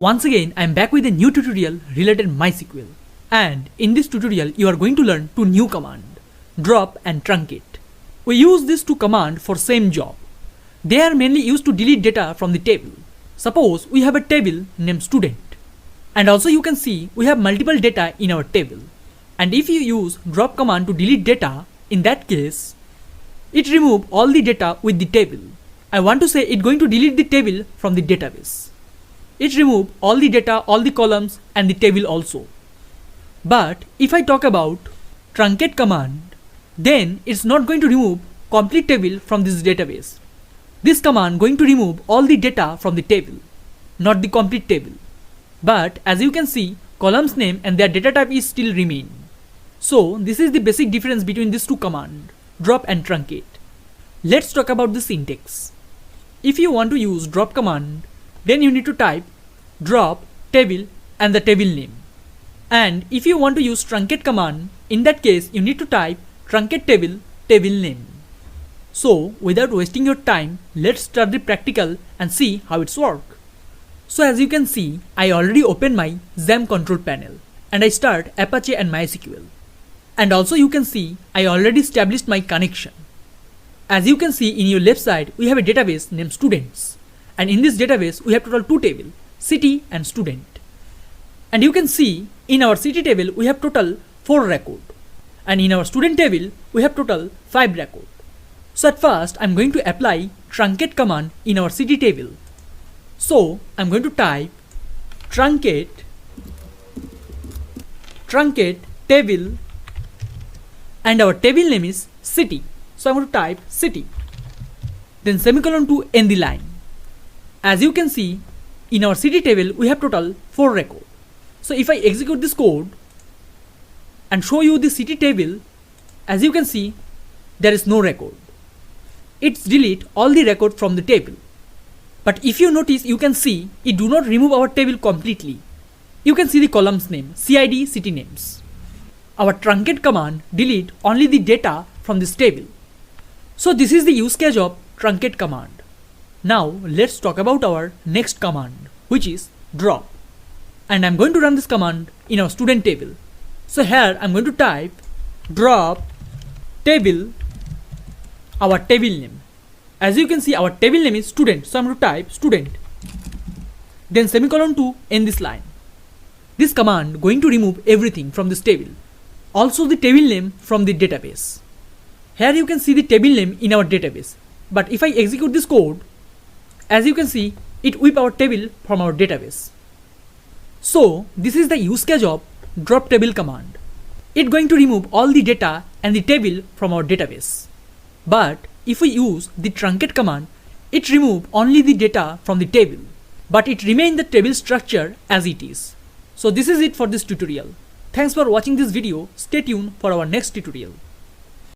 Once again, I am back with a new tutorial related to MySQL. And in this tutorial, you are going to learn two new commands, drop and truncate. We use these two commands for same job. They are mainly used to delete data from the table. Suppose we have a table named student. And also you can see we have multiple data in our table. And if you use drop command to delete data, in that case, it removes all the data with the table. I want to say it's going to delete the table from the database. It removes all the data, all the columns and the table also. But if I talk about truncate command, then it's not going to remove complete table from this database. This command going to remove all the data from the table, not the complete table. But as you can see, columns name and their data type is still remain. So this is the basic difference between these two commands, drop and truncate. Let's talk about the syntax. If you want to use drop command, then you need to type drop table and the table name. And if you want to use truncate command, in that case you need to type truncate table name. So without wasting your time, let's start the practical and see how it's work. So as you can see, I already opened my XAMPP control panel and I start Apache and MySQL. And also you can see I already established my connection. As you can see in your left side, we have a database named students. And in this database, we have total two tables, city and student. And you can see in our city table, we have total 4 records. And in our student table, we have total 5 records. So at first, I'm going to apply truncate command in our city table. So I'm going to type truncate table and our table name is city. So I'm going to type city. Then semicolon to end the line. As you can see, in our city table, we have total 4 records. So if I execute this code and show you the city table, as you can see, there is no record. It's delete all the record from the table. But if you notice, you can see it do not remove our table completely. You can see the columns name, CID, city names. Our truncate command delete only the data from this table. So this is the use case of truncate command. Now let's talk about our next command, which is drop. And I'm going to run this command in our student table. So here I'm going to type drop table, our table name. As you can see, our table name is student. So I'm going to type student. Then semicolon to end this line. This command going to remove everything from this table. Also the table name from the database. Here you can see the table name in our database. But if I execute this code, as you can see, it whip our table from our database. So this is the use case of drop table command. It's going to remove all the data and the table from our database. But if we use the truncate command, it removes only the data from the table, but it remains the table structure as it is. So this is it for this tutorial. Thanks for watching this video. Stay tuned for our next tutorial.